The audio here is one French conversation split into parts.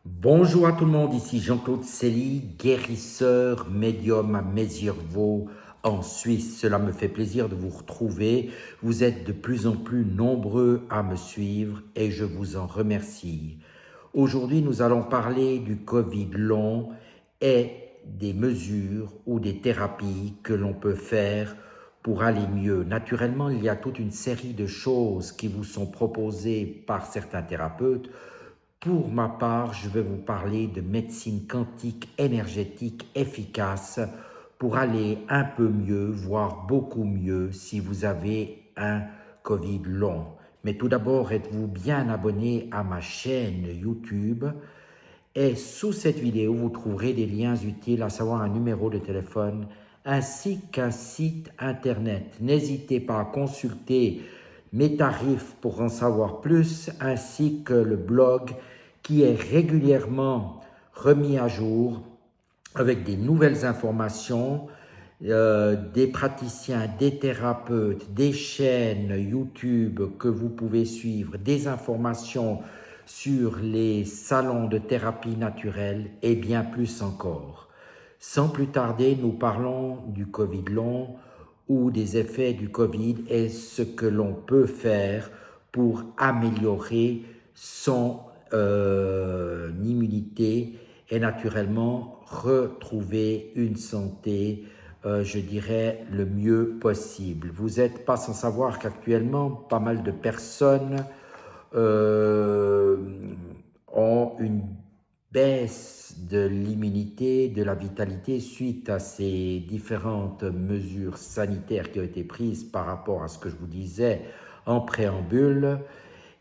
Bonjour à tout le monde, ici Jean-Claude Célie, guérisseur médium à Mézières-Vaux en Suisse. Cela me fait plaisir de vous retrouver. Vous êtes de plus en plus nombreux à me suivre et je vous en remercie. Aujourd'hui, nous allons parler du Covid long et des mesures ou des thérapies que l'on peut faire pour aller mieux. Naturellement, il y a toute une série de choses qui vous sont proposées par certains thérapeutes. Pour ma part, je vais vous parler de médecine quantique énergétique efficace pour aller un peu mieux, voire beaucoup mieux si vous avez un Covid long. Mais tout d'abord, êtes-vous bien abonné à ma chaîne YouTube et sous cette vidéo, vous trouverez des liens utiles, à savoir un numéro de téléphone ainsi qu'un site internet. N'hésitez pas à consulter mes tarifs pour en savoir plus, ainsi que le blog qui est régulièrement remis à jour avec des nouvelles informations, des praticiens, des thérapeutes, des chaînes YouTube que vous pouvez suivre, des informations sur les salons de thérapie naturelle et bien plus encore. Sans plus tarder, nous parlons du Covid long ou des effets du Covid et ce que l'on peut faire pour améliorer son immunité et naturellement retrouver une santé, je dirais, le mieux possible. Vous n'êtes pas sans savoir qu'actuellement, pas mal de personnes euh, ont une baisse de l'immunité, de la vitalité suite à ces différentes mesures sanitaires qui ont été prises par rapport à ce que je vous disais en préambule.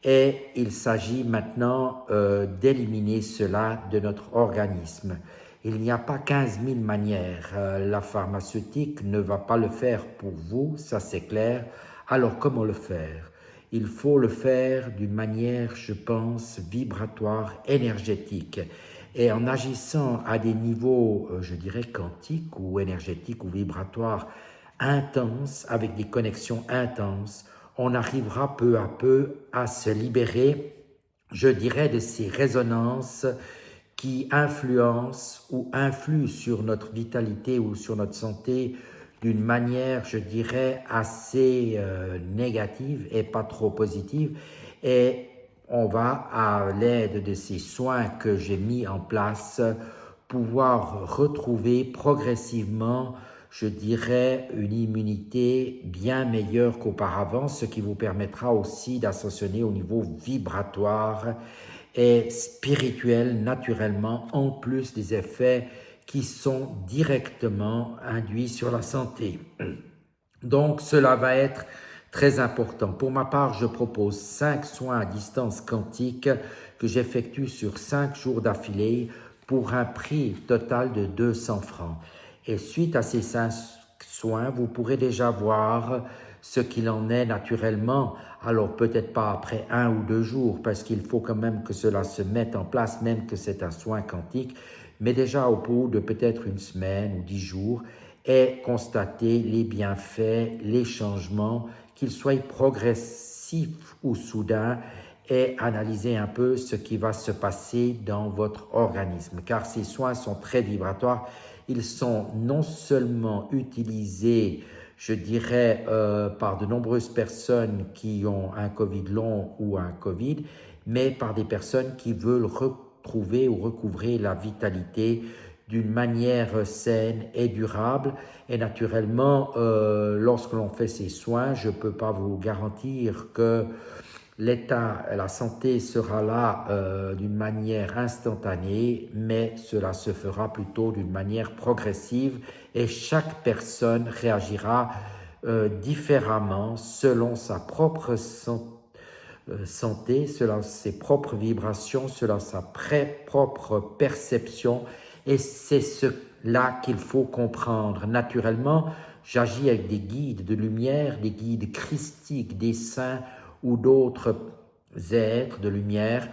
Et il s'agit maintenant d'éliminer cela de notre organisme. Il n'y a pas 15 000 manières. La pharmaceutique ne va pas le faire pour vous, ça c'est clair. Alors comment le faire? Il faut le faire d'une manière, je pense, vibratoire, énergétique. Et en agissant à des niveaux, je dirais, quantiques ou énergétiques ou vibratoires intenses, avec des connexions intenses, on arrivera peu à peu à se libérer, je dirais, de ces résonances qui influencent ou influent sur notre vitalité ou sur notre santé d'une manière, je dirais, assez négative et pas trop positive. Et on va, à l'aide de ces soins que j'ai mis en place, pouvoir retrouver progressivement, je dirais, une immunité bien meilleure qu'auparavant, ce qui vous permettra aussi d'ascensionner au niveau vibratoire et spirituel naturellement, en plus des effets qui sont directement induits sur la santé. Donc, cela va être très important. Pour ma part, je propose 5 soins à distance quantique que j'effectue sur 5 jours d'affilée pour un prix total de 200 francs. Et suite à ces 5 soins, vous pourrez déjà voir ce qu'il en est naturellement. Alors peut-être pas après 1 ou 2 jours, parce qu'il faut quand même que cela se mette en place, même que c'est un soin quantique, mais déjà au bout de peut-être une semaine ou 10 jours, et constater les bienfaits, les changements, qu'ils soient progressifs ou soudains, et analyser un peu ce qui va se passer dans votre organisme. Car ces soins sont très vibratoires. Ils sont non seulement utilisés, je dirais, par de nombreuses personnes qui ont un Covid long ou un Covid, mais par des personnes qui veulent retrouver ou recouvrer la vitalité d'une manière saine et durable. Et naturellement, lorsque l'on fait ces soins, je ne peux pas vous garantir que l'état, la santé sera là d'une manière instantanée, mais cela se fera plutôt d'une manière progressive et chaque personne réagira différemment selon sa propre santé, selon ses propres vibrations, selon sa propre perception. Et c'est cela qu'il faut comprendre. Naturellement, j'agis avec des guides de lumière, des guides christiques, des saints ou d'autres êtres de lumière,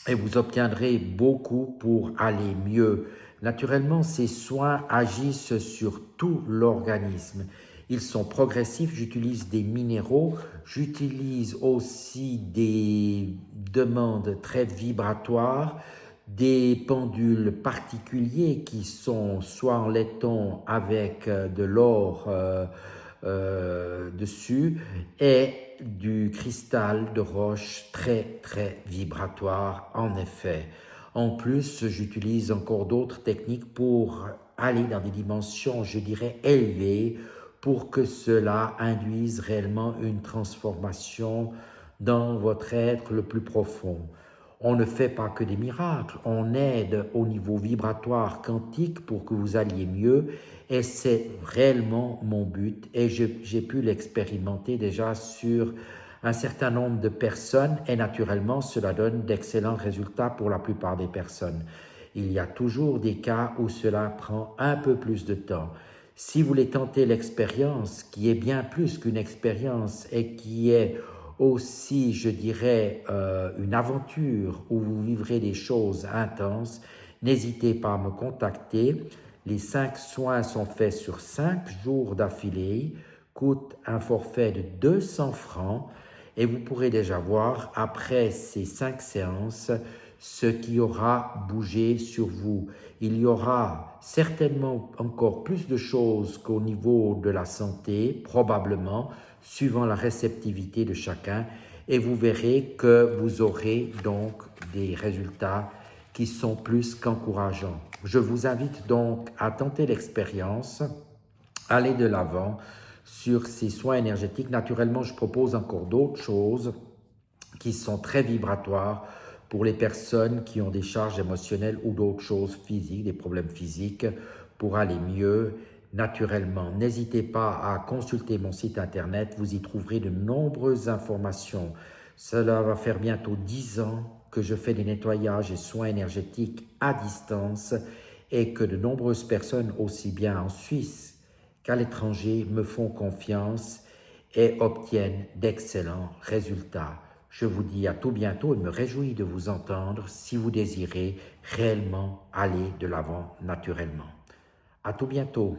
et vous obtiendrez beaucoup pour aller mieux. Naturellement, ces soins agissent sur tout l'organisme. Ils sont progressifs, j'utilise des minéraux, j'utilise aussi des demandes très vibratoires, des pendules particuliers qui sont soit en laiton avec de l'or dessus et du cristal de roche très très vibratoire en effet. En plus, j'utilise encore d'autres techniques pour aller dans des dimensions, je dirais, élevées pour que cela induise réellement une transformation dans votre être le plus profond. On ne fait pas que des miracles, on aide au niveau vibratoire quantique pour que vous alliez mieux et c'est réellement mon but et j'ai pu l'expérimenter déjà sur un certain nombre de personnes et naturellement cela donne d'excellents résultats pour la plupart des personnes. Il y a toujours des cas où cela prend un peu plus de temps. Si vous voulez tenter l'expérience, qui est bien plus qu'une expérience et qui est aussi, je dirais, une aventure où vous vivrez des choses intenses, n'hésitez pas à me contacter. Les 5 soins sont faits sur 5 jours d'affilée, coûtent un forfait de 200 francs et vous pourrez déjà voir après ces 5 séances ce qui aura bougé sur vous. Il y aura certainement encore plus de choses qu'au niveau de la santé, probablement, suivant la réceptivité de chacun, et vous verrez que vous aurez donc des résultats qui sont plus qu'encourageants. Je vous invite donc à tenter l'expérience, aller de l'avant sur ces soins énergétiques. Naturellement, je propose encore d'autres choses qui sont très vibratoires pour les personnes qui ont des charges émotionnelles ou d'autres choses physiques, des problèmes physiques, pour aller mieux naturellement. N'hésitez pas à consulter mon site internet, vous y trouverez de nombreuses informations. Cela va faire bientôt 10 ans que je fais des nettoyages et soins énergétiques à distance et que de nombreuses personnes, aussi bien en Suisse qu'à l'étranger, me font confiance et obtiennent d'excellents résultats. Je vous dis à tout bientôt et me réjouis de vous entendre si vous désirez réellement aller de l'avant naturellement. À tout bientôt.